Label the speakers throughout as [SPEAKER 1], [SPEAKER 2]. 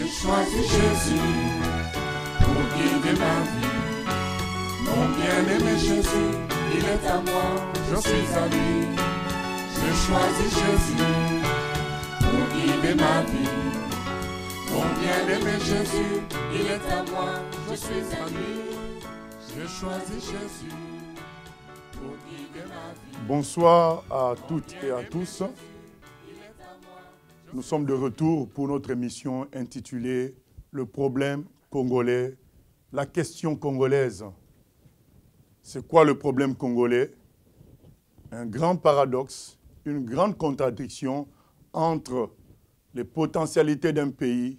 [SPEAKER 1] choisis Jésus pour guider ma vie. Mon bien-aimé Jésus, il est à moi, je suis à lui. Je choisis Jésus pour guider ma vie. Mon bien-aimé Jésus, il est à moi, je suis à lui. Je choisis Jésus pour guider ma vie.
[SPEAKER 2] Bonsoir à toutes et à tous. Nous sommes de retour pour notre émission intitulée « Le problème congolais », la question congolaise. C'est quoi le problème congolais? Un grand paradoxe, une grande contradiction entre les potentialités d'un pays,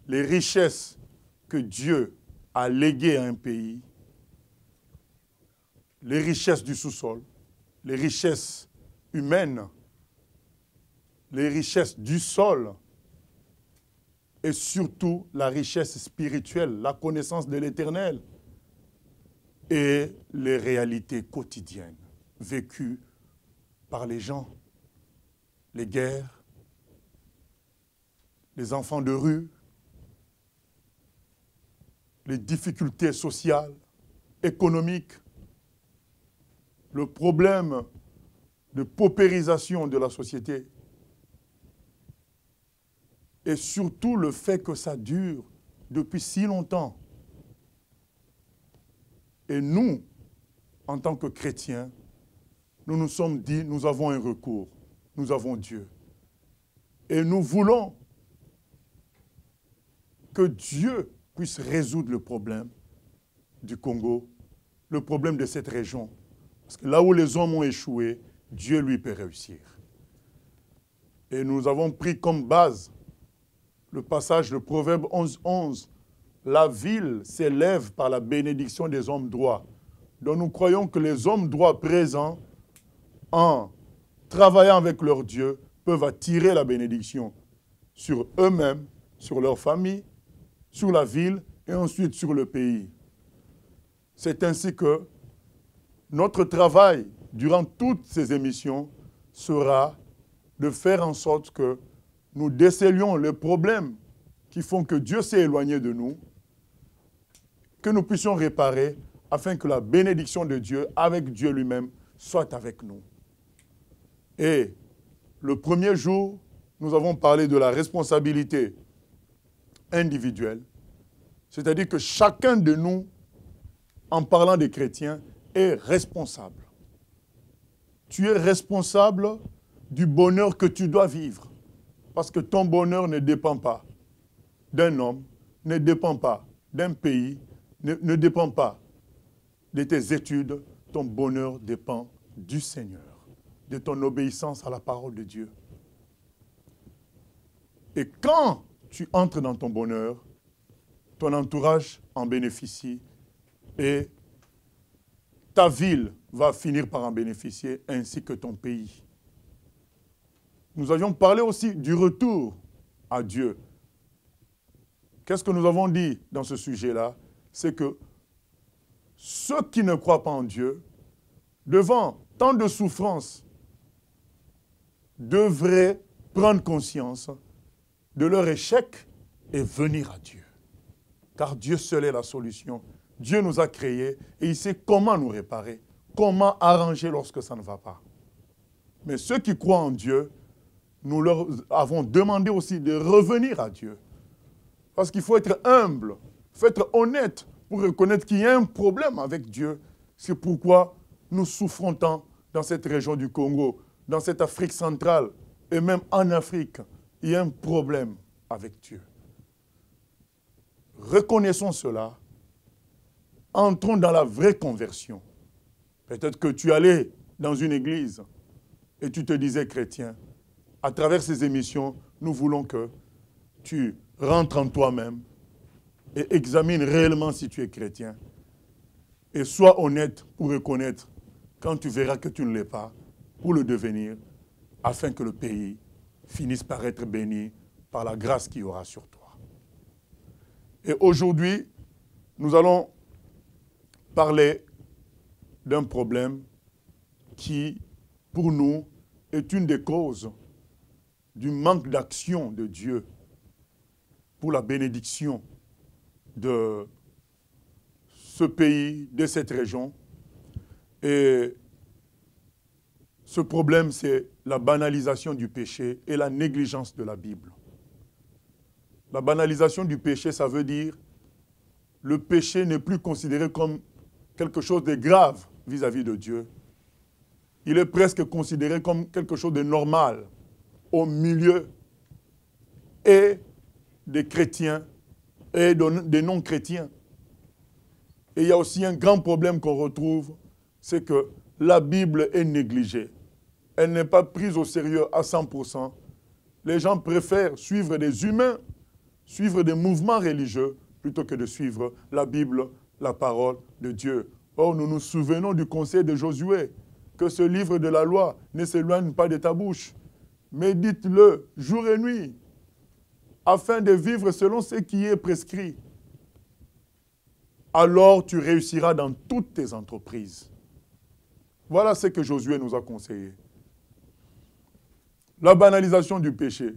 [SPEAKER 2] les richesses que Dieu a léguées à un pays, les richesses du sous-sol, les richesses humaines, les richesses du sol et surtout la richesse spirituelle, la connaissance de l'Éternel et les réalités quotidiennes vécues par les gens, les guerres, les enfants de rue, les difficultés sociales, économiques, le problème de paupérisation de la société et surtout le fait que ça dure depuis si longtemps. Et nous, en tant que chrétiens, nous nous sommes dit, nous avons un recours, nous avons Dieu. Et nous voulons que Dieu puisse résoudre le problème du Congo, le problème de cette région. Parce que là où les hommes ont échoué, Dieu lui peut réussir. Et nous avons pris comme base le passage de Proverbe 11:11. La ville s'élève par la bénédiction des hommes droits. Donc nous croyons que les hommes droits présents, en travaillant avec leur Dieu, peuvent attirer la bénédiction sur eux-mêmes, sur leur famille, sur la ville et ensuite sur le pays. C'est ainsi que notre travail durant toutes ces émissions sera de faire en sorte que nous décelions les problèmes qui font que Dieu s'est éloigné de nous, que nous puissions réparer afin que la bénédiction de Dieu, avec Dieu lui-même, soit avec nous. Et le premier jour, nous avons parlé de la responsabilité individuelle, c'est-à-dire que chacun de nous, en parlant des chrétiens, est responsable. Tu es responsable du bonheur que tu dois vivre. Parce que ton bonheur ne dépend pas d'un homme, ne dépend pas d'un pays, ne dépend pas de tes études. Ton bonheur dépend du Seigneur, de ton obéissance à la parole de Dieu. Et quand tu entres dans ton bonheur, ton entourage en bénéficie et ta ville va finir par en bénéficier, ainsi que ton pays. Nous avions parlé aussi du retour à Dieu. Qu'est-ce que nous avons dit dans ce sujet-là? C'est que ceux qui ne croient pas en Dieu, devant tant de souffrances, devraient prendre conscience de leur échec et venir à Dieu. Car Dieu seul est la solution. Dieu nous a créés et il sait comment nous réparer, comment arranger lorsque ça ne va pas. Mais ceux qui croient en Dieu, nous leur avons demandé aussi de revenir à Dieu. Parce qu'il faut être humble, il faut être honnête pour reconnaître qu'il y a un problème avec Dieu. C'est pourquoi nous souffrons tant dans cette région du Congo, dans cette Afrique centrale et même en Afrique. Il y a un problème avec Dieu. Reconnaissons cela. Entrons dans la vraie conversion. Peut-être que tu allais dans une église et tu te disais chrétien. À travers ces émissions, nous voulons que tu rentres en toi-même et examines réellement si tu es chrétien. Et sois honnête pour reconnaître quand tu verras que tu ne l'es pas, pour le devenir, afin que le pays finisse par être béni par la grâce qu'il y aura sur toi. Et aujourd'hui, nous allons parler d'un problème qui, pour nous, est une des causes du manque d'action de Dieu pour la bénédiction de ce pays, de cette région. Et ce problème, c'est la banalisation du péché et la négligence de la Bible. La banalisation du péché, ça veut dire le péché n'est plus considéré comme quelque chose de grave vis-à-vis de Dieu. Il est presque considéré comme quelque chose de normal au milieu et des chrétiens et des non-chrétiens. Et il y a aussi un grand problème qu'on retrouve, c'est que la Bible est négligée. Elle n'est pas prise au sérieux à 100%. Les gens préfèrent suivre des humains, suivre des mouvements religieux, plutôt que de suivre la Bible, la parole de Dieu. Or, nous nous souvenons du conseil de Josué, que ce livre de la loi ne s'éloigne pas de ta bouche. Médite-le jour et nuit, afin de vivre selon ce qui est prescrit. Alors tu réussiras dans toutes tes entreprises. Voilà ce que Josué nous a conseillé. La banalisation du péché.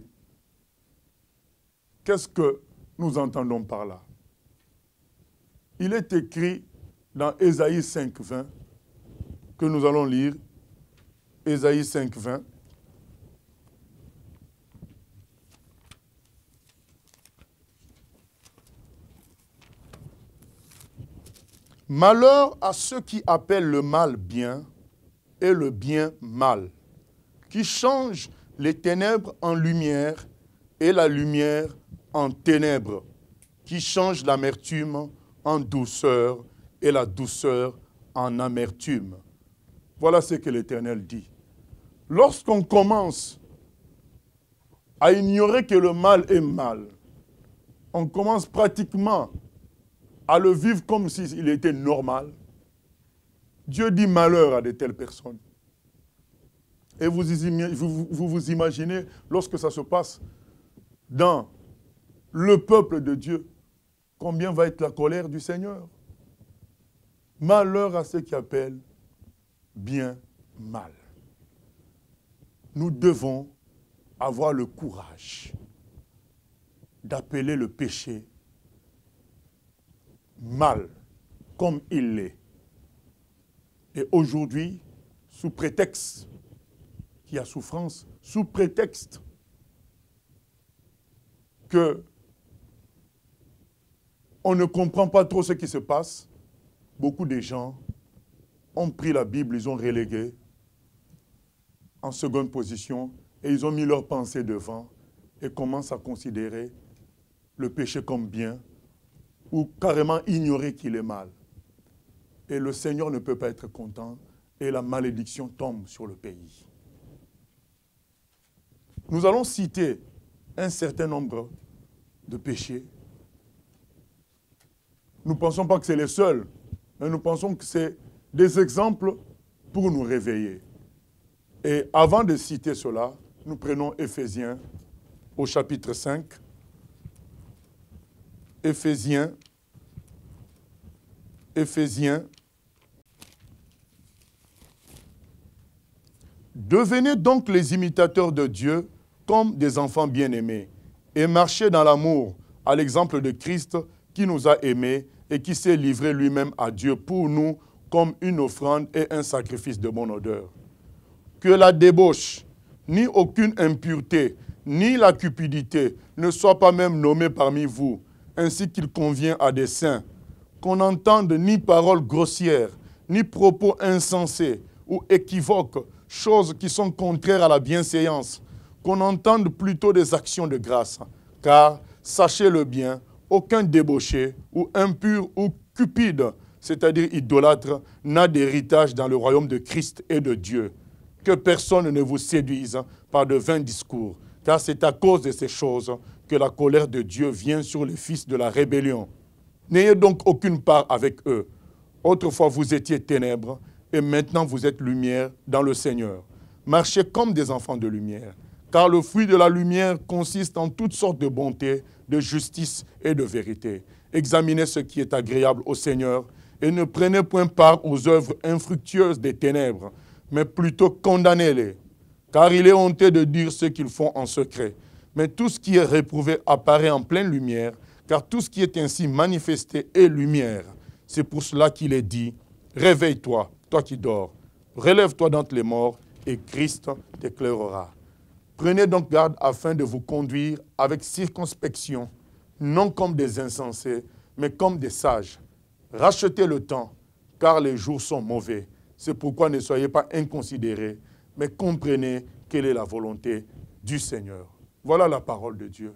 [SPEAKER 2] Qu'est-ce que nous entendons par là? Il est écrit dans Ésaïe 5:20 que nous allons lire. Ésaïe 5:20. Malheur à ceux qui appellent le mal bien et le bien mal, qui changent les ténèbres en lumière et la lumière en ténèbres, qui changent l'amertume en douceur et la douceur en amertume. Voilà ce que l'Éternel dit. Lorsqu'on commence à ignorer que le mal est mal, on commence pratiquement à le vivre comme s'il était normal. Dieu dit malheur à de telles personnes. Et vous vous imaginez, lorsque ça se passe dans le peuple de Dieu, combien va être la colère du Seigneur? Malheur à ceux qui appellent bien mal. Nous devons avoir le courage d'appeler le péché mal, comme il l'est. Et aujourd'hui, sous prétexte qu'il y a souffrance, sous prétexte que on ne comprend pas trop ce qui se passe, beaucoup de gens ont pris la Bible, ils ont relégué en seconde position et ils ont mis leur pensée devant et commencent à considérer le péché comme bien ou carrément ignorer qu'il est mal. Et le Seigneur ne peut pas être content et la malédiction tombe sur le pays. Nous allons citer un certain nombre de péchés. Nous ne pensons pas que c'est les seuls, mais nous pensons que c'est des exemples pour nous réveiller. Et avant de citer cela, nous prenons Éphésiens au chapitre 5. Éphésiens. Devenez donc les imitateurs de Dieu comme des enfants bien-aimés et marchez dans l'amour à l'exemple de Christ qui nous a aimés et qui s'est livré lui-même à Dieu pour nous comme une offrande et un sacrifice de bonne odeur. Que la débauche, ni aucune impureté, ni la cupidité ne soient pas même nommées parmi vous, ainsi qu'il convient à des saints, qu'on n'entende ni paroles grossières, ni propos insensés ou équivoques, choses qui sont contraires à la bienséance, qu'on entende plutôt des actions de grâce. Car, sachez-le bien, aucun débauché ou impur ou cupide, c'est-à-dire idolâtre, n'a d'héritage dans le royaume de Christ et de Dieu. Que personne ne vous séduise par de vains discours, car c'est à cause de ces choses que la colère de Dieu vient sur les fils de la rébellion. N'ayez donc aucune part avec eux. Autrefois vous étiez ténèbres, et maintenant vous êtes lumière dans le Seigneur. Marchez comme des enfants de lumière, car le fruit de la lumière consiste en toutes sortes de bonté, de justice et de vérité. Examinez ce qui est agréable au Seigneur, et ne prenez point part aux œuvres infructueuses des ténèbres, mais plutôt condamnez-les. Car il est honteux de dire ce qu'ils font en secret. Mais tout ce qui est réprouvé apparaît en pleine lumière, car tout ce qui est ainsi manifesté est lumière. C'est pour cela qu'il est dit, réveille-toi, toi qui dors, relève-toi d'entre les morts, et Christ t'éclairera. Prenez donc garde afin de vous conduire avec circonspection, non comme des insensés, mais comme des sages. Rachetez le temps, car les jours sont mauvais. C'est pourquoi ne soyez pas inconsidérés, mais comprenez quelle est la volonté du Seigneur. Voilà la parole de Dieu.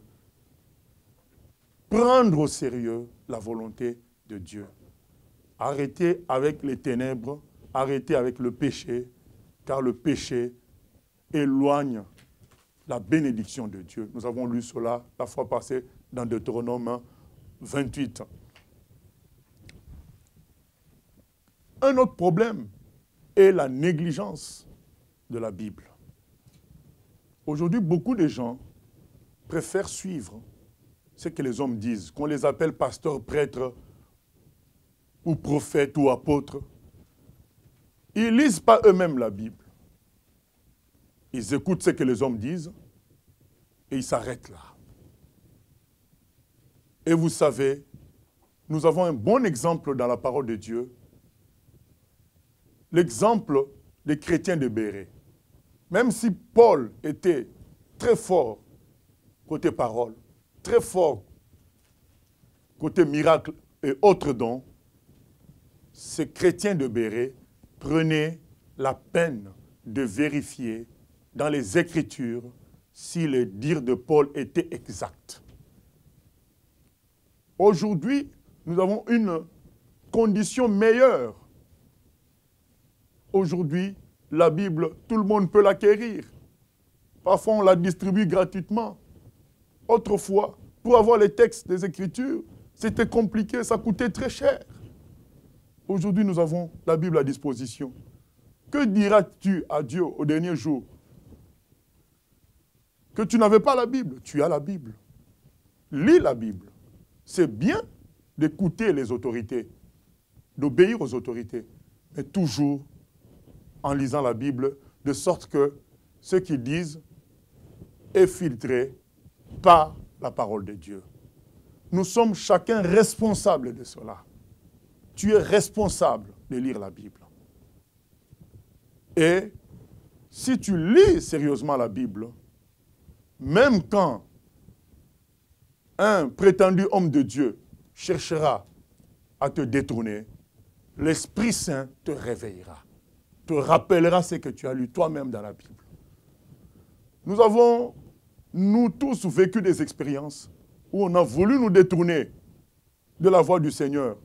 [SPEAKER 2] Prendre au sérieux la volonté de Dieu. Arrêtez avec les ténèbres, arrêtez avec le péché, car le péché éloigne la bénédiction de Dieu. Nous avons lu cela la fois passée dans Deutéronome 28. Un autre problème est la négligence de la Bible. Aujourd'hui, beaucoup de gens préfèrent suivre ce que les hommes disent, qu'on les appelle pasteurs, prêtres, ou prophètes, ou apôtres. Ils ne lisent pas eux-mêmes la Bible. Ils écoutent ce que les hommes disent et ils s'arrêtent là. Et vous savez, nous avons un bon exemple dans la parole de Dieu. L'exemple des chrétiens de Béret. Même si Paul était très fort côté parole, très fort côté miracle et autres dons, ces chrétiens de Béret prenaient la peine de vérifier dans les Écritures si les dires de Paul étaient exacts. Aujourd'hui, nous avons une condition meilleure. Aujourd'hui, la Bible, tout le monde peut l'acquérir. Parfois, on la distribue gratuitement. Autrefois, pour avoir les textes des Écritures, c'était compliqué, ça coûtait très cher. Aujourd'hui, nous avons la Bible à disposition. Que diras-tu à Dieu au dernier jour? Que tu n'avais pas la Bible? Tu as la Bible. Lis la Bible. C'est bien d'écouter les autorités, d'obéir aux autorités, mais toujours en lisant la Bible, de sorte que ce qu'ils disent est filtré par la parole de Dieu. Nous sommes chacun responsables de cela. Tu es responsable de lire la Bible. Et si tu lis sérieusement la Bible, même quand un prétendu homme de Dieu cherchera à te détourner, l'Esprit Saint te réveillera, te rappellera ce que tu as lu toi-même dans la Bible. Nous avons, nous tous, vécu des expériences où on a voulu nous détourner de la voie du Seigneur.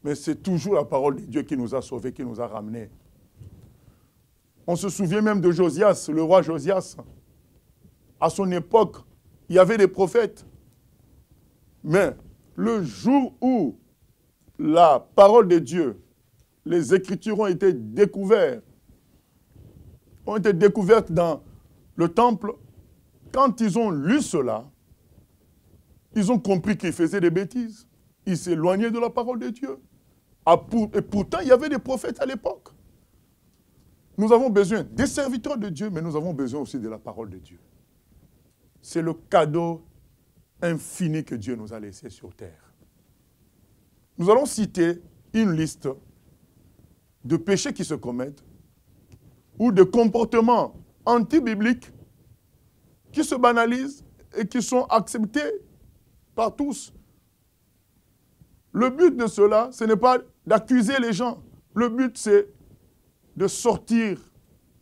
[SPEAKER 2] Mais c'est toujours la parole de Dieu qui nous a sauvés, qui nous a ramenés. On se souvient même de Josias, le roi Josias. À son époque, il y avait des prophètes. Mais le jour où la parole de Dieu, les Écritures ont été découvertes dans le temple, quand ils ont lu cela, ils ont compris qu'ils faisaient des bêtises. Ils s'éloignaient de la parole de Dieu. Et pourtant, il y avait des prophètes à l'époque. Nous avons besoin des serviteurs de Dieu, mais nous avons besoin aussi de la parole de Dieu. C'est le cadeau infini que Dieu nous a laissé sur terre. Nous allons citer une liste de péchés qui se commettent ou de comportements anti-bibliques qui se banalisent et qui sont acceptés par tous. Le but de cela, ce n'est pas d'accuser les gens. Le but, c'est de sortir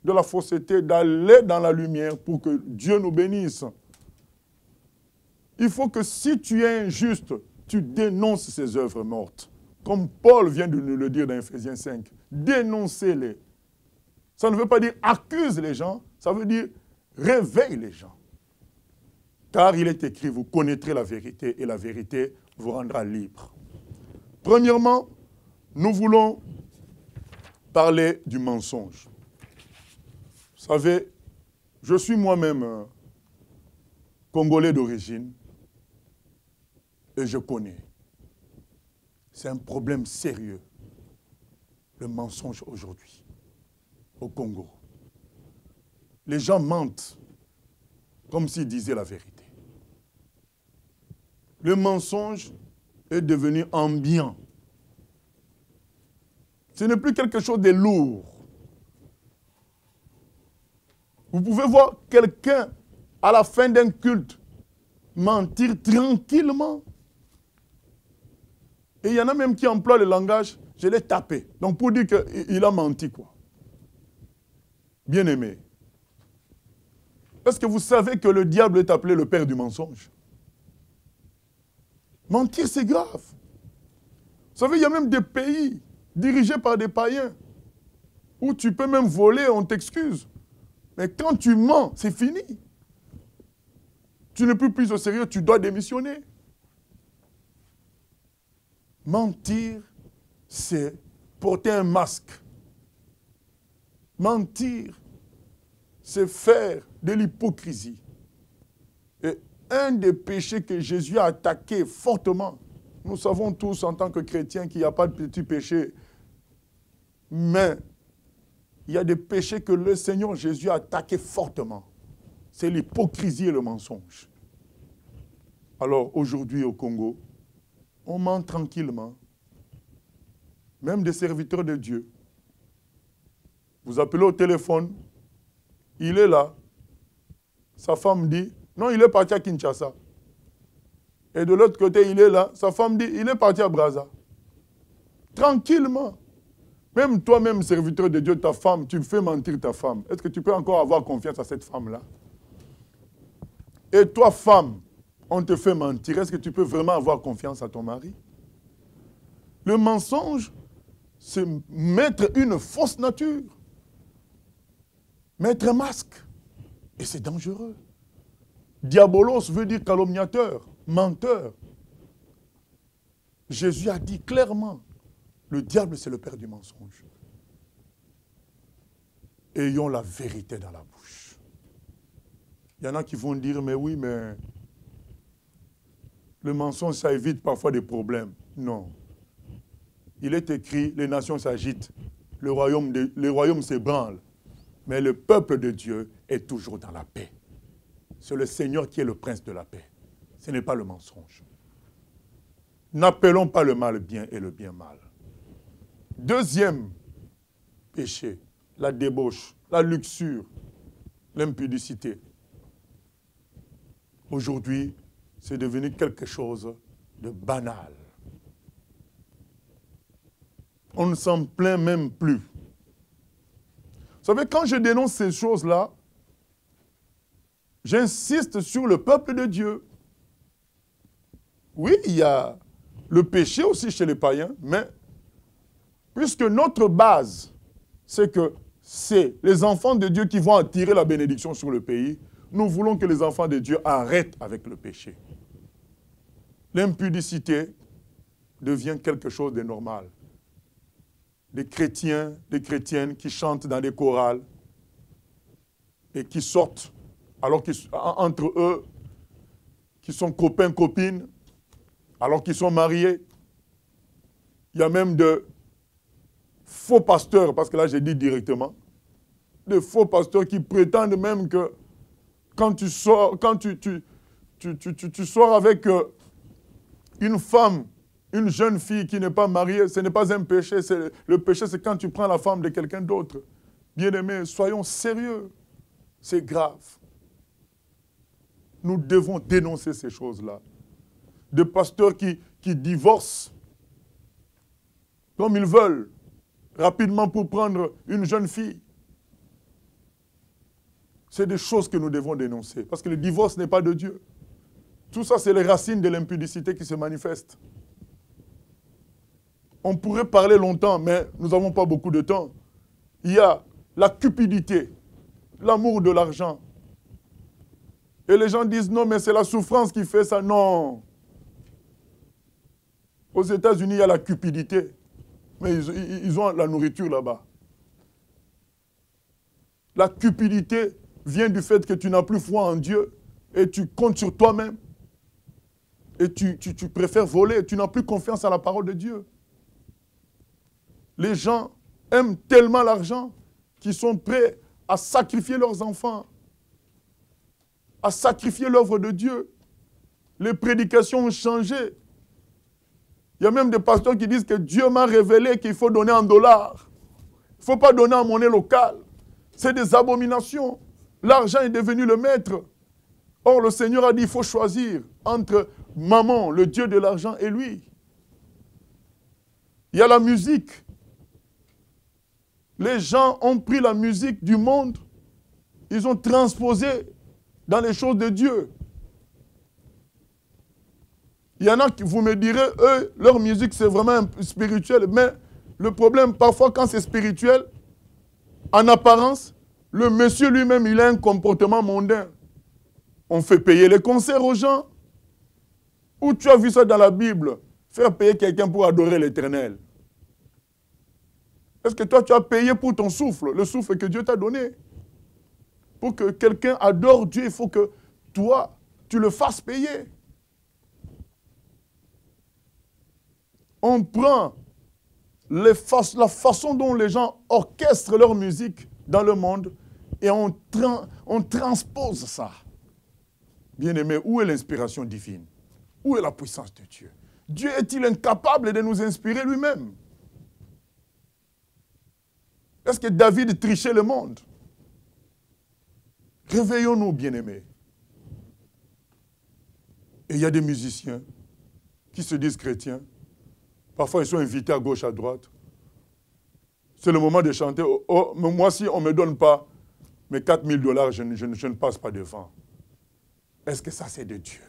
[SPEAKER 2] de la fausseté, d'aller dans la lumière pour que Dieu nous bénisse. Il faut que si tu es injuste, tu dénonces ces œuvres mortes. Comme Paul vient de nous le dire dans Ephésiens 5. Dénoncez-les. Ça ne veut pas dire accuse les gens, ça veut dire réveille les gens. Car il est écrit, vous connaîtrez la vérité et la vérité vous rendra libre. Premièrement, nous voulons parler du mensonge. Vous savez, je suis moi-même Congolais d'origine et je connais. C'est un problème sérieux, le mensonge aujourd'hui, au Congo. Les gens mentent comme s'il disait la vérité. Le mensonge est devenu ambiant. Ce n'est plus quelque chose de lourd. Vous pouvez voir quelqu'un à la fin d'un culte mentir tranquillement. Et il y en a même qui emploient le langage, je l'ai tapé. Donc pour dire qu'il a menti, quoi. Bien-aimé, est-ce que vous savez que le diable est appelé le père du mensonge? Mentir, c'est grave. Vous savez, il y a même des pays dirigés par des païens où tu peux même voler, on t'excuse. Mais quand tu mens, c'est fini. Tu n'es plus pris au sérieux, tu dois démissionner. Mentir, c'est porter un masque. Mentir, c'est faire de l'hypocrisie. Et un des péchés que Jésus a attaqué fortement, nous savons tous en tant que chrétiens qu'il n'y a pas de petit péché, mais il y a des péchés que le Seigneur Jésus a attaqué fortement. C'est l'hypocrisie et le mensonge. Alors aujourd'hui au Congo, on ment tranquillement, même des serviteurs de Dieu. Vous appelez au téléphone, il est là. Sa femme dit, non, il est parti à Kinshasa. Et de l'autre côté, il est là. Sa femme dit, il est parti à Brazza. Tranquillement. Même toi-même, serviteur de Dieu, ta femme, tu fais mentir ta femme. Est-ce que tu peux encore avoir confiance à cette femme-là? Et toi, femme, on te fait mentir. Est-ce que tu peux vraiment avoir confiance à ton mari? Le mensonge, c'est mettre une fausse nature. Mettre un masque. Et c'est dangereux. Diabolos veut dire calomniateur, menteur. Jésus a dit clairement, le diable c'est le père du mensonge. Ayons la vérité dans la bouche. Il y en a qui vont dire, mais oui, mais le mensonge, ça évite parfois des problèmes. Non. Il est écrit, les nations s'agitent, le royaume s'ébranle, mais le peuple de Dieu est toujours dans la paix. C'est le Seigneur qui est le prince de la paix. Ce n'est pas le mensonge. N'appelons pas le mal bien et le bien mal. Deuxième péché, la débauche, la luxure, l'impudicité. Aujourd'hui, c'est devenu quelque chose de banal. On ne s'en plaint même plus. Vous savez, quand je dénonce ces choses-là, j'insiste sur le peuple de Dieu. Oui, il y a le péché aussi chez les païens, mais puisque notre base, c'est que c'est les enfants de Dieu qui vont attirer la bénédiction sur le pays, nous voulons que les enfants de Dieu arrêtent avec le péché. L'impudicité devient quelque chose de normal. Des chrétiens, des chrétiennes qui chantent dans des chorales et qui sortent, alors qu'entre eux, qui sont copains, copines, alors qu'ils sont mariés. Il y a même de faux pasteurs, parce que là j'ai dit directement, de faux pasteurs qui prétendent même que quand tu sors, tu sors avec une femme, une jeune fille qui n'est pas mariée, ce n'est pas un péché. Le péché, c'est quand tu prends la femme de quelqu'un d'autre. Bien-aimés, soyons sérieux. C'est grave. Nous devons dénoncer ces choses-là. Des pasteurs qui divorcent comme ils veulent, rapidement pour prendre une jeune fille. C'est des choses que nous devons dénoncer. Parce que le divorce n'est pas de Dieu. Tout ça, c'est les racines de l'impudicité qui se manifestent. On pourrait parler longtemps, mais nous n'avons pas beaucoup de temps. Il y a la cupidité, l'amour de l'argent. Et les gens disent, non, mais c'est la souffrance qui fait ça. Non. Aux États-Unis, il y a la cupidité. Mais ils ont la nourriture là-bas. La cupidité vient du fait que tu n'as plus foi en Dieu et tu comptes sur toi-même. Et tu préfères voler, tu n'as plus confiance à la parole de Dieu. Les gens aiment tellement l'argent qu'ils sont prêts à sacrifier leurs enfants. à sacrifier l'œuvre de Dieu. Les prédications ont changé. Il y a même des pasteurs qui disent que Dieu m'a révélé qu'il faut donner en dollars. Il ne faut pas donner en monnaie locale. C'est des abominations. L'argent est devenu le maître. Or, le Seigneur a dit qu'il faut choisir entre Mammon, le Dieu de l'argent, et lui. Il y a la musique. Les gens ont pris la musique du monde, ils ont transposé dans les choses de Dieu. Il y en a qui, vous me direz, eux, leur musique c'est vraiment spirituel, mais le problème, parfois quand c'est spirituel, en apparence, le monsieur lui-même, il a un comportement mondain. On fait payer les concerts aux gens. Où tu as vu ça dans la Bible? Faire payer quelqu'un pour adorer l'Éternel. Est-ce que toi, tu as payé pour ton souffle, le souffle que Dieu t'a donné? Pour que quelqu'un adore Dieu, il faut que toi, tu le fasses payer. On prend la façon dont les gens orchestrent leur musique dans le monde et on transpose ça. Bien-aimé, où est l'inspiration divine? Où est la puissance de Dieu? Dieu est-il incapable de nous inspirer lui-même? Est-ce que David trichait le monde? Réveillons-nous, bien-aimés. Et il y a des musiciens qui se disent chrétiens. Parfois, ils sont invités à gauche, à droite. C'est le moment de chanter. Oh, mais moi, si on ne me donne pas mes 4 000 $, je ne passe pas devant. Est-ce que ça, c'est de Dieu?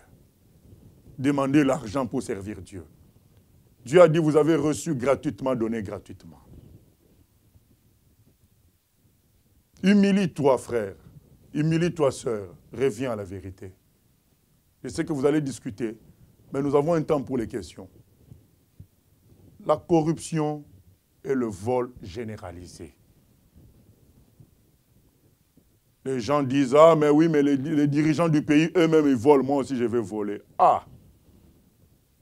[SPEAKER 2] Demandez l'argent pour servir Dieu. Dieu a dit, vous avez reçu gratuitement, donnez gratuitement. Humilie-toi, frère. Humilie-toi, sœur. Reviens à la vérité. Je sais que vous allez discuter, mais nous avons un temps pour les questions. La corruption et le vol généralisé. Les gens disent, ah, mais oui, mais les dirigeants du pays, eux-mêmes, ils volent. Moi aussi, je vais voler. Ah!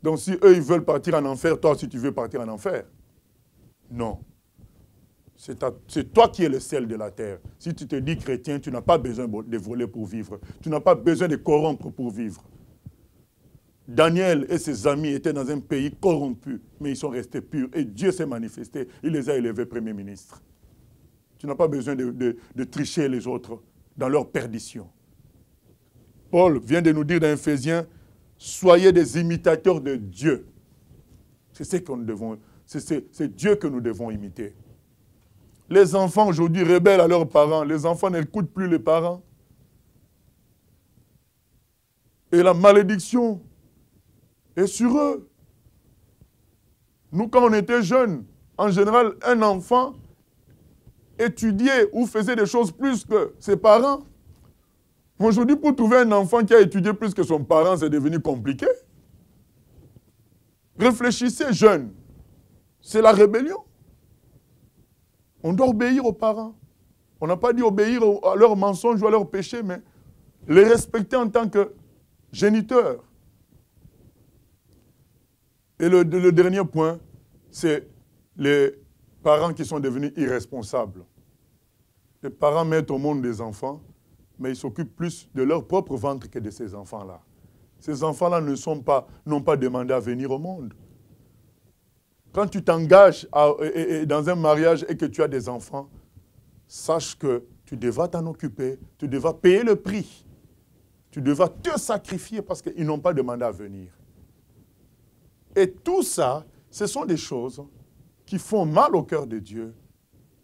[SPEAKER 2] Donc, si eux, ils veulent partir en enfer, toi aussi, tu veux partir en enfer? Non. C'est toi qui es le sel de la terre. Si tu te dis chrétien, tu n'as pas besoin de voler pour vivre. Tu n'as pas besoin de corrompre pour vivre. Daniel et ses amis étaient dans un pays corrompu, mais ils sont restés purs. Et Dieu s'est manifesté. Il les a élevés Premier ministre. Tu n'as pas besoin de tricher les autres dans leur perdition. Paul vient de nous dire dans Éphésiens, soyez des imitateurs de Dieu. C'est ce que nous devons, c'est Dieu que nous devons imiter. Les enfants aujourd'hui rebellent à leurs parents. Les enfants n'écoutent plus les parents. Et la malédiction est sur eux. Nous, quand on était jeunes, en général, un enfant étudiait ou faisait des choses plus que ses parents. Aujourd'hui, pour trouver un enfant qui a étudié plus que son parent, c'est devenu compliqué. Réfléchissez, jeunes. C'est la rébellion. On doit obéir aux parents. On n'a pas dit obéir à leurs mensonges ou à leurs péchés, mais les respecter en tant que géniteurs. Et le dernier point, c'est les parents qui sont devenus irresponsables. Les parents mettent au monde des enfants, mais ils s'occupent plus de leur propre ventre que de ces enfants-là. Ces enfants-là n'ont pas demandé à venir au monde. Quand tu t'engages dans un mariage et que tu as des enfants, sache que tu devras t'en occuper, tu devras payer le prix. Tu devras te sacrifier parce qu'ils n'ont pas demandé à venir. Et tout ça, ce sont des choses qui font mal au cœur de Dieu.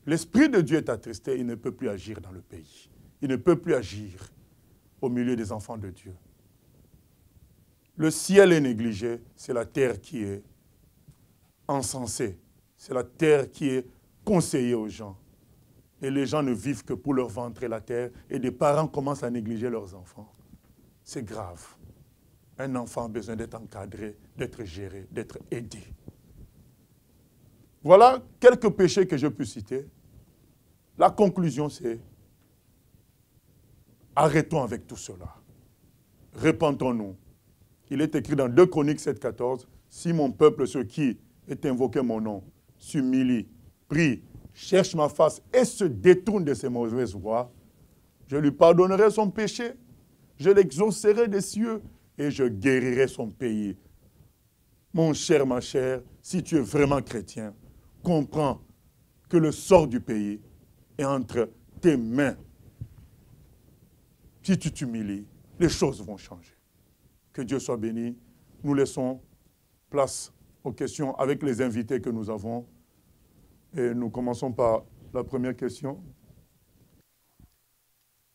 [SPEAKER 2] L'Esprit de Dieu est attristé, il ne peut plus agir dans le pays. Il ne peut plus agir au milieu des enfants de Dieu. Le ciel est négligé, c'est la terre qui est encensée. C'est la terre qui est conseillée aux gens. Et les gens ne vivent que pour leur ventre et la terre. Et des parents commencent à négliger leurs enfants. C'est grave. Un enfant a besoin d'être encadré, d'être géré, d'être aidé. Voilà quelques péchés que je peux citer. La conclusion, c'est arrêtons avec tout cela. Repentons-nous. Il est écrit dans 2 Chroniques 7,14, si mon peuple, ceux qui est invoqué mon nom, s'humilie, prie, cherche ma face et se détourne de ses mauvaises voies, je lui pardonnerai son péché. Je l'exaucerai des cieux et je guérirai son pays. Mon cher, ma chère, si tu es vraiment chrétien, comprends que le sort du pays est entre tes mains. Si tu t'humilies, les choses vont changer. Que Dieu soit béni. Nous laissons place aux questions avec les invités que nous avons. Et nous commençons par la première question.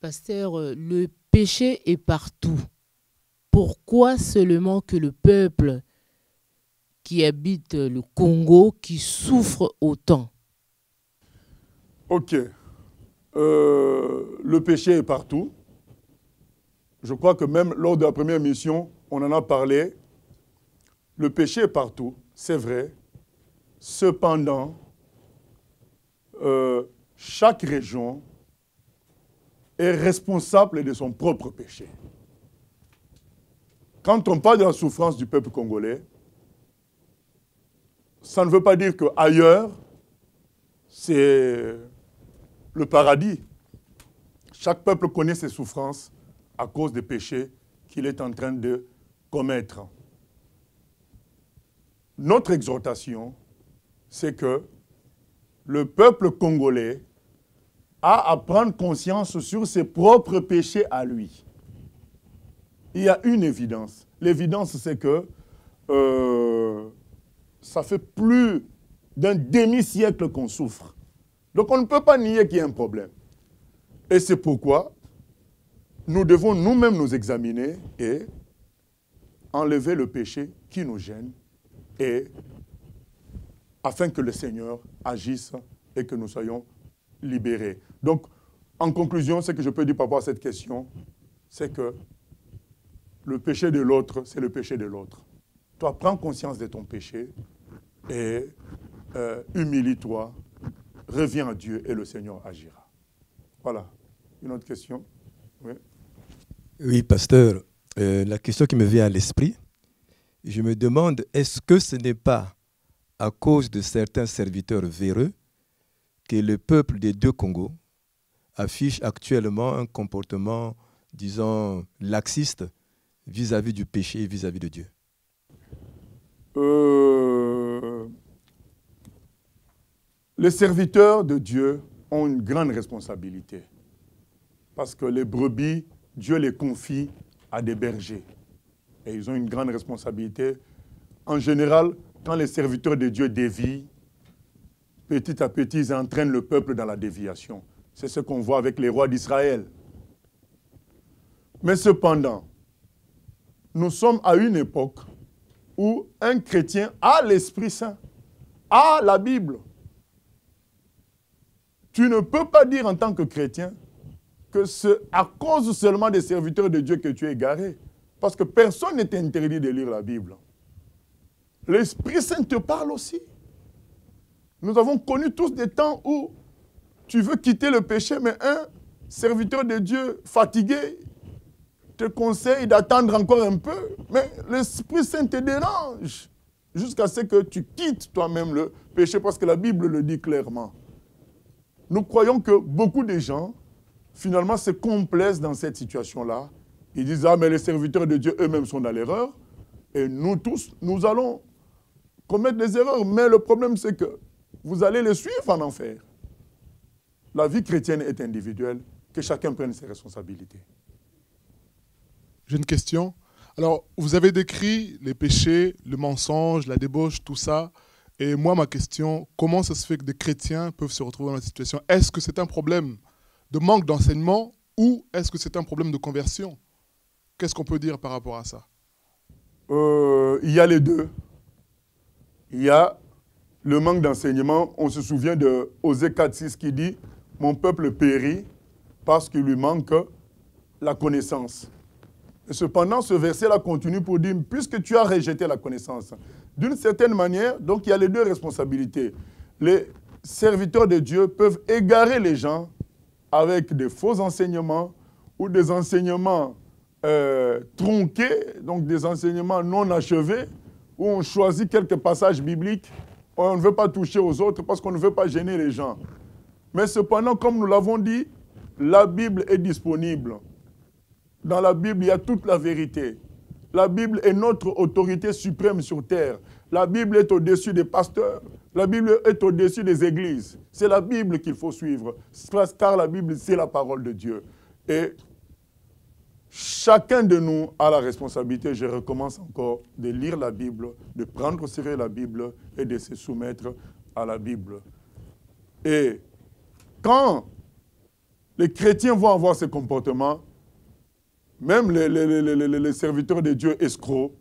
[SPEAKER 3] Pasteur, le péché est partout. Pourquoi seulement que le peuple qui habite le Congo qui souffre autant?
[SPEAKER 2] Ok. Le péché est partout. Je crois que même lors de la première mission, on en a parlé. Le péché est partout, c'est vrai. Cependant, chaque région est responsable de son propre péché. Quand on parle de la souffrance du peuple congolais, ça ne veut pas dire qu'ailleurs, c'est le paradis. Chaque peuple connaît ses souffrances à cause des péchés qu'il est en train de commettre. Notre exhortation, c'est que le peuple congolais a à prendre conscience sur ses propres péchés à lui. Il y a une évidence. L'évidence, c'est que ça fait plus d'un demi-siècle qu'on souffre. Donc on ne peut pas nier qu'il y a un problème. Et c'est pourquoi nous devons nous-mêmes nous examiner et enlever le péché qui nous gêne et afin que le Seigneur agisse et que nous soyons libérés. Donc, en conclusion, ce que je peux dire par rapport à cette question, c'est que le péché de l'autre, c'est le péché de l'autre. Toi, prends conscience de ton péché et humilie-toi, reviens à Dieu et le Seigneur agira. Voilà. Une autre question? Oui.
[SPEAKER 4] Oui, pasteur, la question qui me vient à l'esprit, je me demande, est-ce que ce n'est pas à cause de certains serviteurs véreux que le peuple des deux Congos affiche actuellement un comportement, disons, laxiste vis-à-vis du péché et vis-à-vis de Dieu?
[SPEAKER 2] Les serviteurs de Dieu ont une grande responsabilité parce que les brebis, Dieu les confie à des bergers. Et ils ont une grande responsabilité. En général, quand les serviteurs de Dieu dévient, petit à petit, ils entraînent le peuple dans la déviation. C'est ce qu'on voit avec les rois d'Israël. Mais cependant, nous sommes à une époque où un chrétien a l'Esprit Saint, a la Bible. Tu ne peux pas dire en tant que chrétien que c'est à cause seulement des serviteurs de Dieu que tu es égaré. Parce que personne n'est interdit de lire la Bible. L'Esprit Saint te parle aussi. Nous avons connu tous des temps où tu veux quitter le péché, mais un serviteur de Dieu fatigué te conseille d'attendre encore un peu, mais l'Esprit Saint te dérange jusqu'à ce que tu quittes toi-même le péché, parce que la Bible le dit clairement. Nous croyons que beaucoup de gens, finalement, se complaisent dans cette situation-là. Ils disent, ah, mais les serviteurs de Dieu eux-mêmes sont dans l'erreur, et nous tous, nous allons commettre des erreurs. Mais le problème, c'est que vous allez les suivre en enfer. La vie chrétienne est individuelle, que chacun prenne ses responsabilités.
[SPEAKER 5] J'ai une question. Alors, vous avez décrit les péchés, le mensonge, la débauche, tout ça. Et moi, ma question, comment ça se fait que des chrétiens peuvent se retrouver dans la situation? Est-ce que c'est un problème de manque d'enseignement ou est-ce que c'est un problème de conversion? Qu'est-ce qu'on peut dire par rapport à ça?
[SPEAKER 2] Il y a les deux. Il y a le manque d'enseignement. On se souvient de Osée 4,6 qui dit « Mon peuple périt parce qu'il lui manque la connaissance ». Et cependant, ce verset-là continue pour dire « Puisque tu as rejeté la connaissance ». D'une certaine manière, donc il y a les deux responsabilités. Les serviteurs de Dieu peuvent égarer les gens avec des faux enseignements ou des enseignements tronqués, donc des enseignements non achevés, où on choisit quelques passages bibliques, on ne veut pas toucher aux autres parce qu'on ne veut pas gêner les gens. Mais cependant, comme nous l'avons dit, la Bible est disponible. Dans la Bible, il y a toute la vérité. La Bible est notre autorité suprême sur terre. La Bible est au-dessus des pasteurs. La Bible est au-dessus des églises. C'est la Bible qu'il faut suivre, car la Bible, c'est la parole de Dieu. Et chacun de nous a la responsabilité, je recommence encore, de lire la Bible, de prendre au sérieux la Bible et de se soumettre à la Bible. Et quand les chrétiens vont avoir ce comportement, même les serviteurs de Dieu escrocs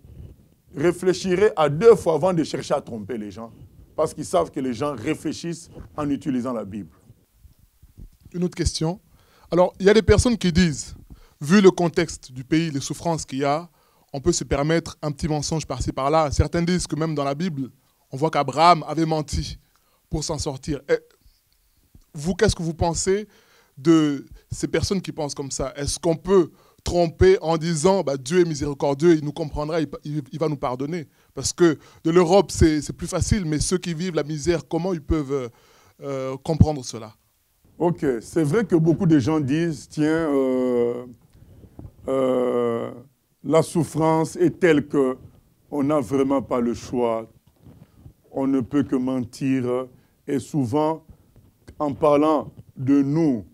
[SPEAKER 2] réfléchiraient à 2 fois avant de chercher à tromper les gens, parce qu'ils savent que les gens réfléchissent en utilisant la Bible.
[SPEAKER 5] Une autre question. Alors, il y a des personnes qui disent, vu le contexte du pays, les souffrances qu'il y a, on peut se permettre un petit mensonge par-ci par-là. Certains disent que même dans la Bible, on voit qu'Abraham avait menti pour s'en sortir. Et vous, qu'est-ce que vous pensez de ces personnes qui pensent comme ça? Est-ce qu'on peut tromper en disant Dieu est miséricordieux, il nous comprendra, il va nous pardonner? Parce que de l'Europe, c'est plus facile, mais ceux qui vivent la misère, comment ils peuvent comprendre cela?
[SPEAKER 2] Ok, c'est vrai que beaucoup de gens disent, tiens, la souffrance est telle qu'on n'a vraiment pas le choix, on ne peut que mentir. Et souvent, en parlant de nous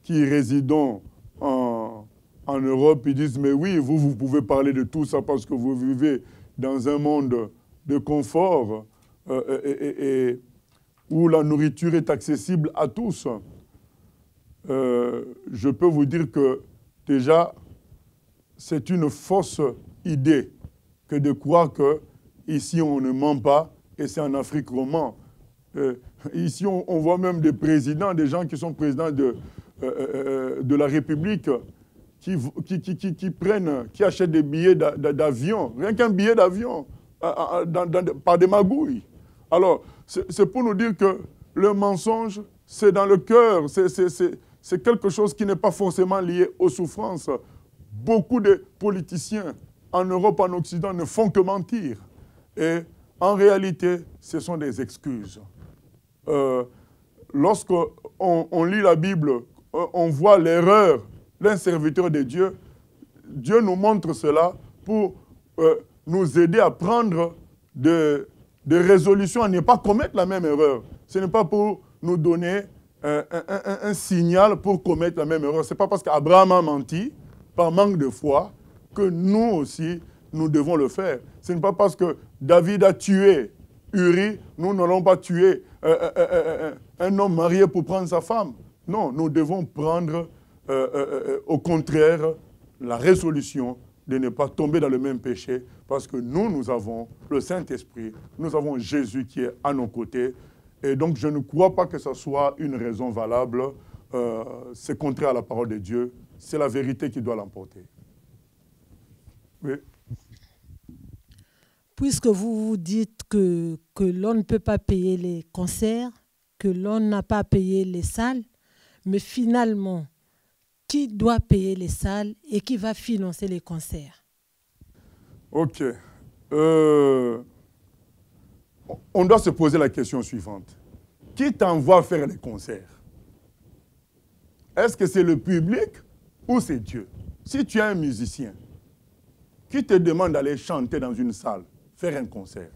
[SPEAKER 2] qui résidons en Europe, ils disent, mais oui, vous pouvez parler de tout ça parce que vous vivez dans un monde de confort et où la nourriture est accessible à tous. Je peux vous dire que déjà, c'est une fausse idée que de croire qu'ici on ne ment pas et c'est en Afrique qu'on ment. Ici, on voit même des présidents, des gens qui sont présidents de la République qui achètent des billets d'avion, rien qu'un billet d'avion, par des magouilles. Alors, c'est pour nous dire que le mensonge, c'est dans le cœur, c'est quelque chose qui n'est pas forcément lié aux souffrances. Beaucoup de politiciens en Europe, en Occident, ne font que mentir. Et en réalité, ce sont des excuses. Lorsqu'on lit la Bible, on voit l'erreur d'un serviteur de Dieu. Dieu nous montre cela pour nous aider à prendre des résolutions, à ne pas commettre la même erreur. Ce n'est pas pour nous donner un signal pour commettre la même erreur. Ce n'est pas parce qu'Abraham a menti, par manque de foi, que nous aussi, nous devons le faire. Ce n'est pas parce que David a tué Uri, nous n'allons pas tuer un homme marié pour prendre sa femme. Non, nous devons prendre, au contraire, la résolution de ne pas tomber dans le même péché, parce que nous avons le Saint-Esprit, nous avons Jésus qui est à nos côtés. Et donc, je ne crois pas que ce soit une raison valable. C'est contraire à la parole de Dieu. C'est la vérité qui doit l'emporter. Oui.
[SPEAKER 6] Puisque vous dites que l'on ne peut pas payer les concerts, que l'on n'a pas payé les salles, mais finalement, qui doit payer les salles et qui va financer les concerts?
[SPEAKER 2] Ok. On doit se poser la question suivante. Qui t'envoie faire les concerts? Est-ce que c'est le public ou c'est Dieu? Si tu es un musicien, qui te demande d'aller chanter dans une salle, faire un concert?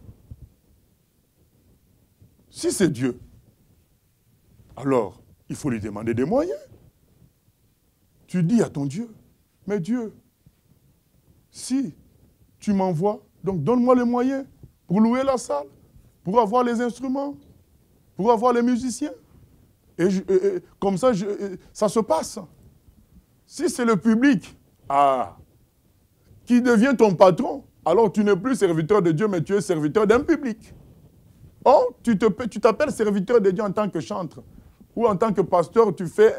[SPEAKER 2] Si c'est Dieu, alors il faut lui demander des moyens. Tu dis à ton Dieu, mais Dieu, si tu m'envoies, donc donne-moi les moyens pour louer la salle, pour avoir les instruments, pour avoir les musiciens. Et comme ça, ça se passe. Si c'est le public qui devient ton patron, alors tu n'es plus serviteur de Dieu, mais tu es serviteur d'un public. Or, tu t'appelles serviteur de Dieu en tant que chantre. Ou en tant que pasteur, tu fais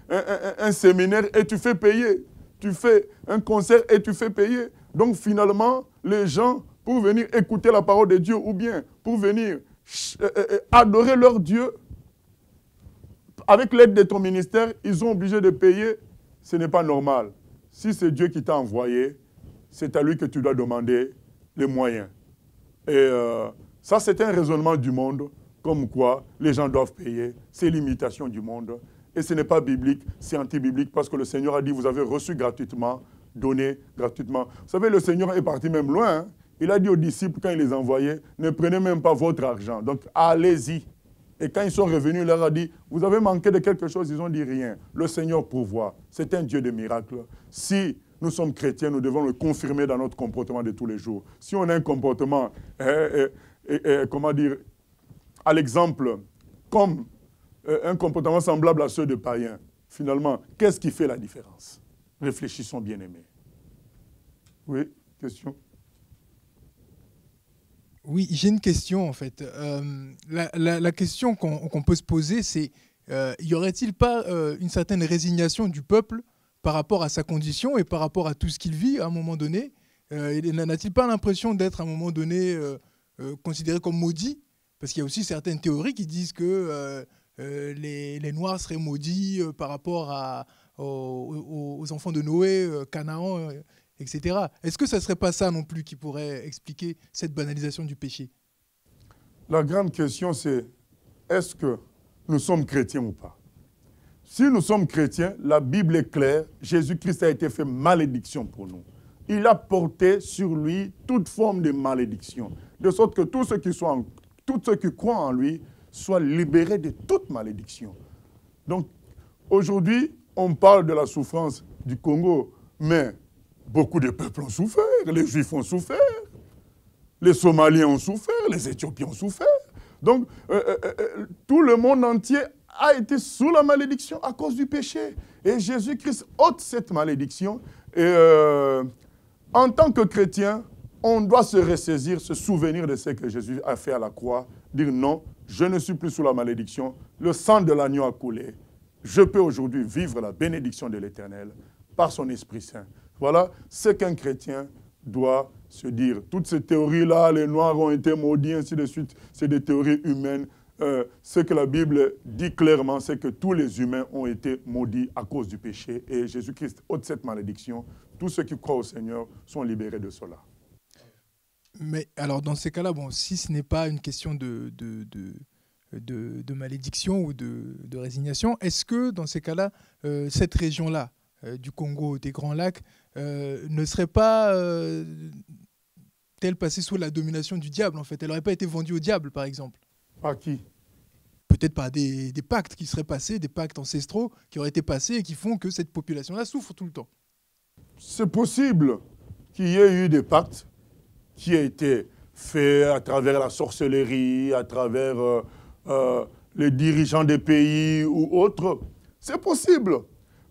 [SPEAKER 2] un séminaire et tu fais payer. Tu fais un concert et tu fais payer. Donc finalement, les gens, pour venir écouter la parole de Dieu ou bien pour venir adorer leur Dieu, avec l'aide de ton ministère, ils sont obligés de payer. Ce n'est pas normal. Si c'est Dieu qui t'a envoyé, c'est à lui que tu dois demander les moyens. Et ça, c'est un raisonnement du monde, comme quoi les gens doivent payer. C'est l'imitation du monde. Et ce n'est pas biblique, c'est anti-biblique, parce que le Seigneur a dit, vous avez reçu gratuitement, donner gratuitement. Vous savez, le Seigneur est parti même loin. Hein. Il a dit aux disciples, quand il les envoyait, ne prenez même pas votre argent. Donc, allez-y. Et quand ils sont revenus, il leur a dit, vous avez manqué de quelque chose? Ils ont dit rien. Le Seigneur pourvoit. C'est un Dieu de miracles. Si nous sommes chrétiens, nous devons le confirmer dans notre comportement de tous les jours. Si on a un comportement, comment dire, à l'exemple, comme un comportement semblable à ceux de païens, finalement, qu'est-ce qui fait la différence? Réfléchissons, bien-aimés. Oui, question?
[SPEAKER 7] Oui, j'ai une question en fait. La question qu'on peut se poser, c'est y aurait-il pas une certaine résignation du peuple par rapport à sa condition et par rapport à tout ce qu'il vit à un moment donné? N'a-t-il pas l'impression d'être à un moment donné considéré comme maudit? Parce qu'il y a aussi certaines théories qui disent que les Noirs seraient maudits par rapport aux enfants de Noé, Canaan, etc. Est-ce que ça ne serait pas ça non plus qui pourrait expliquer cette banalisation du péché?
[SPEAKER 2] La grande question, c'est est-ce que nous sommes chrétiens ou pas? Si nous sommes chrétiens, la Bible est claire, Jésus-Christ a été fait malédiction pour nous. Il a porté sur lui toute forme de malédiction, de sorte que tous ceux qui croient en lui soient libérés de toute malédiction. Donc, aujourd'hui, on parle de la souffrance du Congo, mais beaucoup de peuples ont souffert, les Juifs ont souffert, les Somaliens ont souffert, les Éthiopiens ont souffert. Donc, tout le monde entier a été sous la malédiction à cause du péché. Et Jésus-Christ ôte cette malédiction. Et en tant que chrétien, on doit se ressaisir, se souvenir de ce que Jésus a fait à la croix, dire non, je ne suis plus sous la malédiction, le sang de l'agneau a coulé. Je peux aujourd'hui vivre la bénédiction de l'Éternel par son Esprit Saint. Voilà ce qu'un chrétien doit se dire. Toutes ces théories-là, les Noirs ont été maudits, ainsi de suite, c'est des théories humaines. Ce que la Bible dit clairement, c'est que tous les humains ont été maudits à cause du péché. Et Jésus-Christ ôte cette malédiction. Tous ceux qui croient au Seigneur sont libérés de cela.
[SPEAKER 7] Mais alors, dans ces cas-là, bon, si ce n'est pas une question de malédiction ou de résignation, est-ce que, dans ces cas-là, cette région-là, du Congo, des Grands Lacs, ne serait pas telle passée sous la domination du diable, en fait? Elle n'aurait pas été vendue au diable, par exemple?
[SPEAKER 2] Par qui?
[SPEAKER 7] Peut-être par des pactes qui seraient passés, des pactes ancestraux qui auraient été passés et qui font que cette population-là souffre tout le temps.
[SPEAKER 2] C'est possible qu'il y ait eu des pactes qui aient été faits à travers la sorcellerie, à travers les dirigeants des pays ou autres. C'est possible.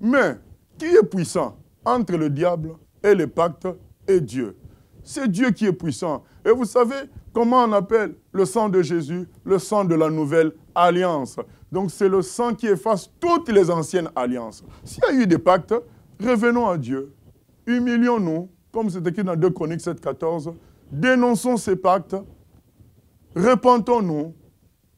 [SPEAKER 2] Mais qui est puissant entre le diable et les pactes et Dieu? C'est Dieu qui est puissant. Et vous savez comment on appelle le sang de Jésus? Le sang de la nouvelle alliance. Donc c'est le sang qui efface toutes les anciennes alliances. S'il y a eu des pactes, revenons à Dieu. Humilions-nous, comme c'est écrit dans 2 Chroniques 7,14. Dénonçons ces pactes, repentons-nous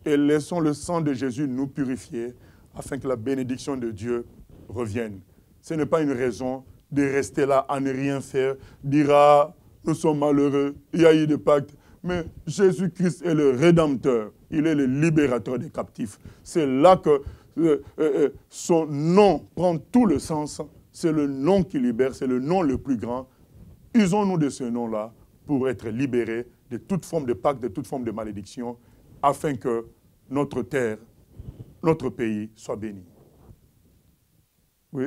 [SPEAKER 2] et laissons le sang de Jésus nous purifier afin que la bénédiction de Dieu revienne. Ce n'est pas une raison de rester là à ne rien faire, dire ah, nous sommes malheureux, il y a eu des pactes. Mais Jésus-Christ est le Rédempteur, il est le libérateur des captifs. C'est là que son nom prend tout le sens. C'est le nom qui libère, c'est le nom le plus grand. Usons-nous de ce nom-là pour être libérés de toute forme de pacte, de toute forme de malédiction, afin que notre terre, notre pays soit béni. Oui.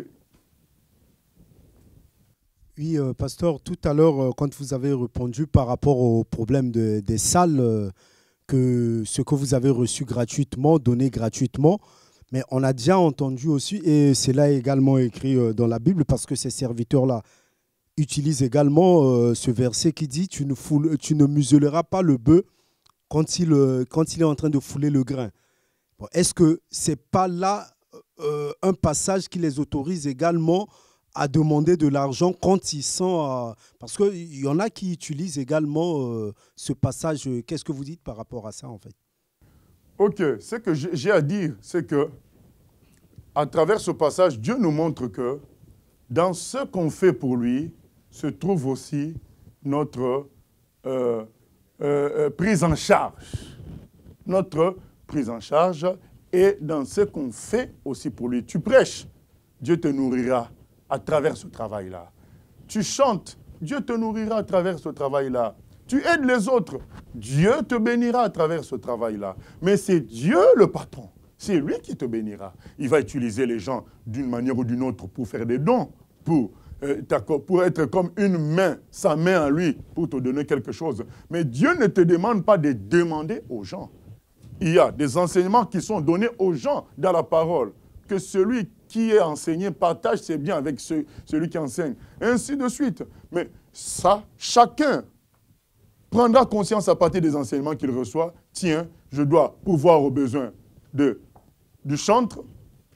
[SPEAKER 8] Oui, pasteur, tout à l'heure, quand vous avez répondu par rapport au problème des salles, que ce que vous avez reçu gratuitement, donné gratuitement, mais on a déjà entendu aussi, et c'est là également écrit dans la Bible, parce que ces serviteurs-là utilisent également ce verset qui dit « Tu ne muselleras pas le bœuf quand il est en train de fouler le grain ». Bon, est-ce que ce n'est pas là un passage qui les autorise également à demander de l'argent quand ils sont... parce qu'il y en a qui utilisent également ce passage. Qu'est-ce que vous dites par rapport à ça, en fait?
[SPEAKER 2] Ok, ce que j'ai à dire, c'est que à travers ce passage, Dieu nous montre que dans ce qu'on fait pour lui, se trouve aussi notre prise en charge. Notre prise en charge est dans ce qu'on fait aussi pour lui. Tu prêches, Dieu te nourrira à travers ce travail-là. Tu chantes, Dieu te nourrira à travers ce travail-là. Tu aides les autres, Dieu te bénira à travers ce travail-là. Mais c'est Dieu le patron. C'est lui qui te bénira. Il va utiliser les gens d'une manière ou d'une autre pour faire des dons, pour être comme une main, sa main à lui, pour te donner quelque chose. Mais Dieu ne te demande pas de demander aux gens. Il y a des enseignements qui sont donnés aux gens dans la parole. Que celui qui est enseigné partage ses biens avec celui qui enseigne. Et ainsi de suite. Mais ça, chacun prendra conscience à partir des enseignements qu'il reçoit. Tiens, je dois pourvoir aux besoins du chantre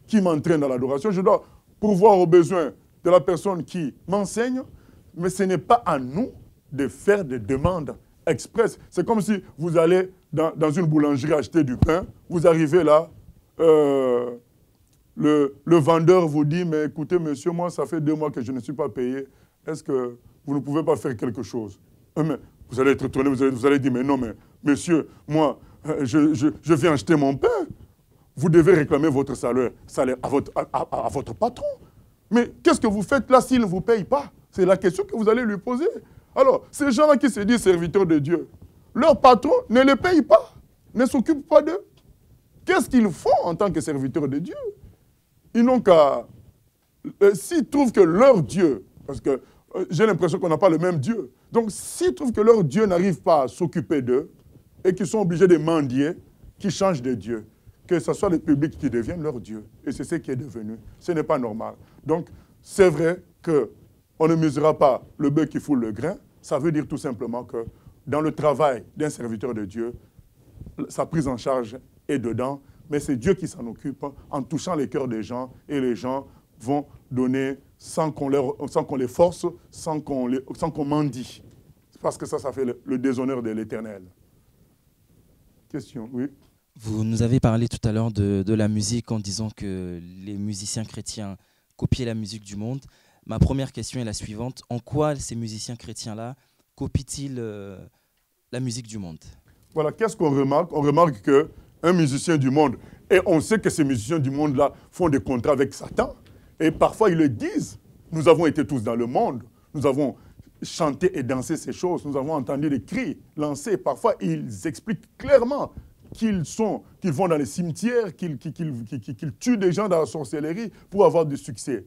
[SPEAKER 2] qui m'entraîne dans l'adoration. Je dois pourvoir aux besoins de la personne qui m'enseigne. Mais ce n'est pas à nous de faire des demandes express. C'est comme si vous allez dans une boulangerie acheter du pain. Vous arrivez là, le vendeur vous dit, mais écoutez monsieur, moi ça fait 2 mois que je ne suis pas payé. Est-ce que vous ne pouvez pas faire quelque chose? Mais vous allez être tourné, vous allez dire, mais non, mais monsieur, moi, je viens acheter mon pain. Vous devez réclamer votre salaire à votre patron. Mais qu'est-ce que vous faites là s'il ne vous paye pas? C'est la question que vous allez lui poser. Alors, ces gens-là qui se disent serviteurs de Dieu, leur patron ne les paye pas, ne s'occupe pas d'eux. Qu'est-ce qu'ils font en tant que serviteurs de Dieu? Ils n'ont qu'à... S'ils trouvent que leur Dieu, parce que j'ai l'impression qu'on n'a pas le même Dieu, donc s'ils trouvent que leur Dieu n'arrive pas à s'occuper d'eux et qu'ils sont obligés de mendier, qu'ils changent de Dieu, que ce soit le public qui devienne leur Dieu. Et c'est ce qui est devenu. Ce n'est pas normal. Donc, c'est vrai qu'on ne mesurera pas le bœuf qui foule le grain. Ça veut dire tout simplement que dans le travail d'un serviteur de Dieu, sa prise en charge est dedans, mais c'est Dieu qui s'en occupe en touchant les cœurs des gens, et les gens vont donner sans qu'on les force, sans qu'on mendie. Parce que ça fait le déshonneur de l'Éternel. Question, oui.
[SPEAKER 9] Vous nous avez parlé tout à l'heure de la musique en disant que les musiciens chrétiens copiaient la musique du monde. Ma première question est la suivante. En quoi ces musiciens chrétiens-là copient-ils la musique du monde?
[SPEAKER 2] Voilà, qu'est-ce qu'on remarque? On remarque qu'un musicien du monde, et on sait que ces musiciens du monde-là font des contrats avec Satan, et parfois ils le disent. Nous avons été tous dans le monde, nous avons chanté et dansé ces choses, nous avons entendu des cris lancés. Parfois, ils expliquent clairement qu'ils vont dans les cimetières, qu'ils tuent des gens dans la sorcellerie pour avoir du succès.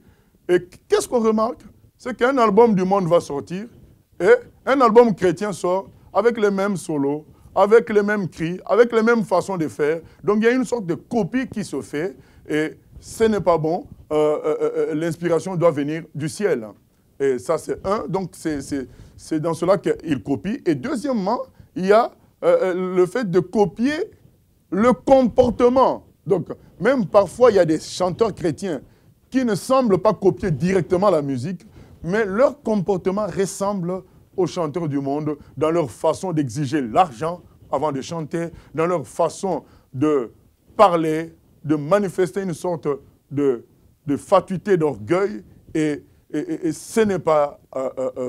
[SPEAKER 2] Et qu'est-ce qu'on remarque? C'est qu'un album du monde va sortir et un album chrétien sort avec les mêmes solos, avec les mêmes cris, avec les mêmes façons de faire. Donc il y a une sorte de copie qui se fait et ce n'est pas bon. L'inspiration doit venir du ciel. Et ça, c'est un. Donc c'est dans cela qu'il copie. Et deuxièmement, il y a le fait de copier le comportement. Donc, même parfois, il y a des chanteurs chrétiens qui ne semblent pas copier directement la musique, mais leur comportement ressemble aux chanteurs du monde dans leur façon d'exiger l'argent avant de chanter, dans leur façon de parler, de manifester une sorte de fatuité, d'orgueil, et ce n'est pas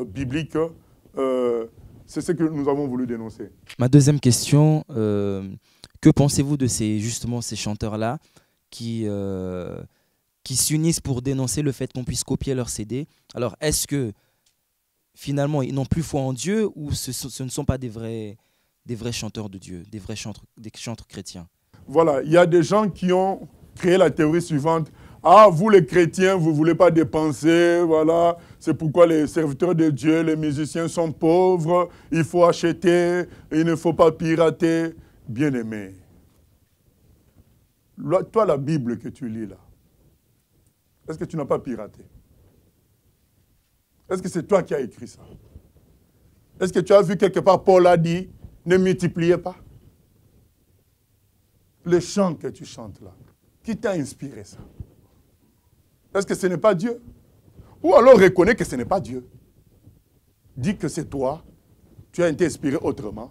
[SPEAKER 2] biblique. C'est ce que nous avons voulu dénoncer.
[SPEAKER 9] Ma deuxième question, que pensez-vous de ces chanteurs-là qui s'unissent pour dénoncer le fait qu'on puisse copier leurs CD? Alors, est-ce que finalement, ils n'ont plus foi en Dieu ou ce ne sont pas des vrais chanteurs de Dieu, des chantres chrétiens?
[SPEAKER 2] Voilà, il y a des gens qui ont créé la théorie suivante. Ah, vous les chrétiens, vous ne voulez pas dépenser, voilà, c'est pourquoi les serviteurs de Dieu, les musiciens sont pauvres, il faut acheter, il ne faut pas pirater. Bien-aimé, toi, la Bible que tu lis là, est-ce que tu n'as pas piraté? Est-ce que c'est toi qui as écrit ça? Est-ce que tu as vu quelque part, Paul a dit, ne multipliez pas? Les chants que tu chantes là, qui t'a inspiré ça? Est-ce que ce n'est pas Dieu? Ou alors reconnais que ce n'est pas Dieu. Dis que c'est toi, tu as été inspiré autrement.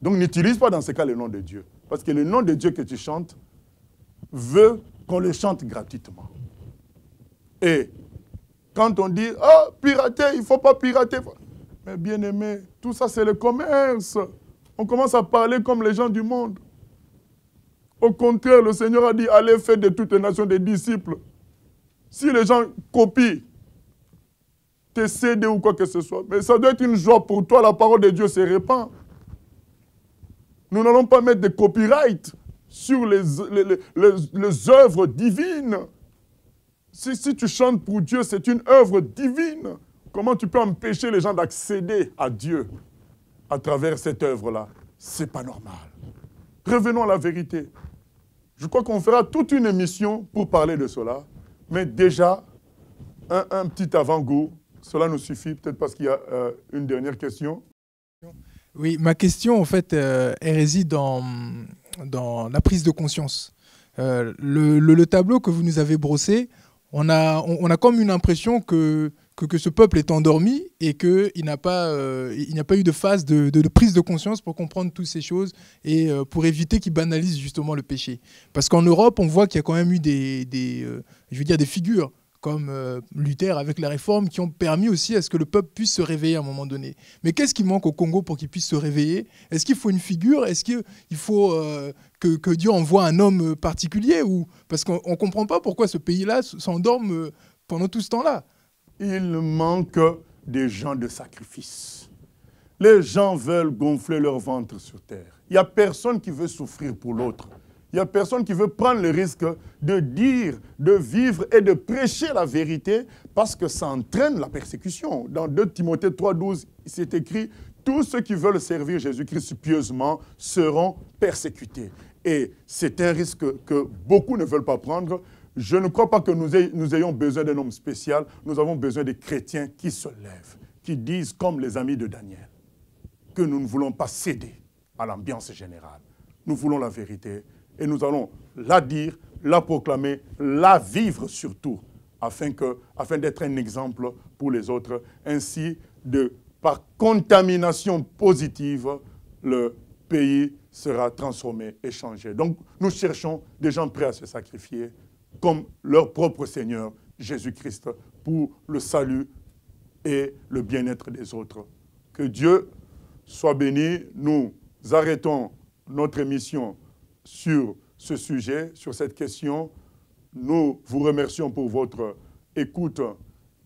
[SPEAKER 2] Donc n'utilise pas dans ce cas le nom de Dieu. Parce que le nom de Dieu que tu chantes veut qu'on le chante gratuitement. Et quand on dit, ah, pirater, il ne faut pas pirater. Mais bien aimé, tout ça c'est le commerce. On commence à parler comme les gens du monde. Au contraire, le Seigneur a dit, allez faire de toutes les nations des disciples. Si les gens copient tes CD ou quoi que ce soit. Mais ça doit être une joie pour toi, la parole de Dieu se répand. Nous n'allons pas mettre des copyrights sur les œuvres divines. Si tu chantes pour Dieu, c'est une œuvre divine. Comment tu peux empêcher les gens d'accéder à Dieu à travers cette œuvre-là? Ce n'est pas normal. Revenons à la vérité. Je crois qu'on fera toute une émission pour parler de cela. Mais déjà, un petit avant-goût, cela nous suffit. Peut-être parce qu'il y a une dernière question.
[SPEAKER 7] Oui, ma question, en fait, elle réside dans la prise de conscience. Le tableau que vous nous avez brossé, on a comme une impression que ce peuple est endormi et qu'il n'a pas eu de phase de prise de conscience pour comprendre toutes ces choses et pour éviter qu'il banalise justement le péché. Parce qu'en Europe, on voit qu'il y a quand même eu des figures comme Luther avec la réforme qui ont permis aussi à ce que le peuple puisse se réveiller à un moment donné. Mais qu'est-ce qui manque au Congo pour qu'il puisse se réveiller? Est-ce qu'il faut une figure? Est-ce qu'il faut que Dieu envoie un homme particulier? Parce qu'on ne comprend pas pourquoi ce pays-là s'endorme pendant tout ce temps-là.
[SPEAKER 2] Il manque des gens de sacrifice. Les gens veulent gonfler leur ventre sur terre. Il n'y a personne qui veut souffrir pour l'autre. Il n'y a personne qui veut prendre le risque de dire, de vivre et de prêcher la vérité parce que ça entraîne la persécution. Dans 2 Timothée 3,12, il s'est écrit « Tous ceux qui veulent servir Jésus-Christ pieusement seront persécutés ». Et c'est un risque que beaucoup ne veulent pas prendre. Je ne crois pas que nous ayons besoin d'un homme spécial. Nous avons besoin des chrétiens qui se lèvent, qui disent comme les amis de Daniel, que nous ne voulons pas céder à l'ambiance générale. Nous voulons la vérité. Et nous allons la dire, la proclamer, la vivre surtout, afin d'être un exemple pour les autres. Ainsi, par contamination positive, le pays sera transformé et changé. Donc, nous cherchons des gens prêts à se sacrifier comme leur propre Seigneur, Jésus-Christ, pour le salut et le bien-être des autres. Que Dieu soit béni. Nous arrêtons notre émission sur ce sujet, sur cette question. Nous vous remercions pour votre écoute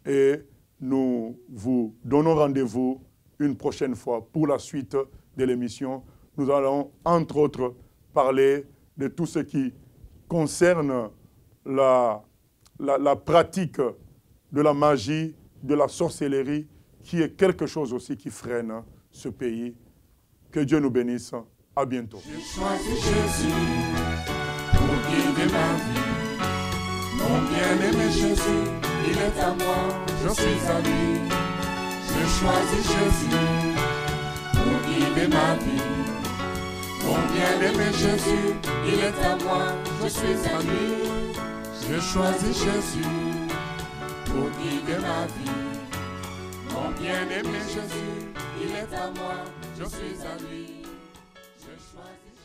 [SPEAKER 2] et nous vous donnons rendez-vous une prochaine fois pour la suite de l'émission. Nous allons, entre autres, parler de tout ce qui concerne la pratique de la magie, de la sorcellerie, qui est quelque chose aussi qui freine ce pays. Que Dieu nous bénisse. À bientôt.
[SPEAKER 1] J'ai choisi Jésus pour guider ma vie. Mon bien-aimé Jésus, il est à moi, je suis à lui. J'ai choisi Jésus pour guider ma vie. Mon bien-aimé Jésus, il est à moi, je suis à lui. J'ai choisi Jésus pour guider ma vie. Mon bien-aimé Jésus, il est à moi, je suis à lui. Je choisis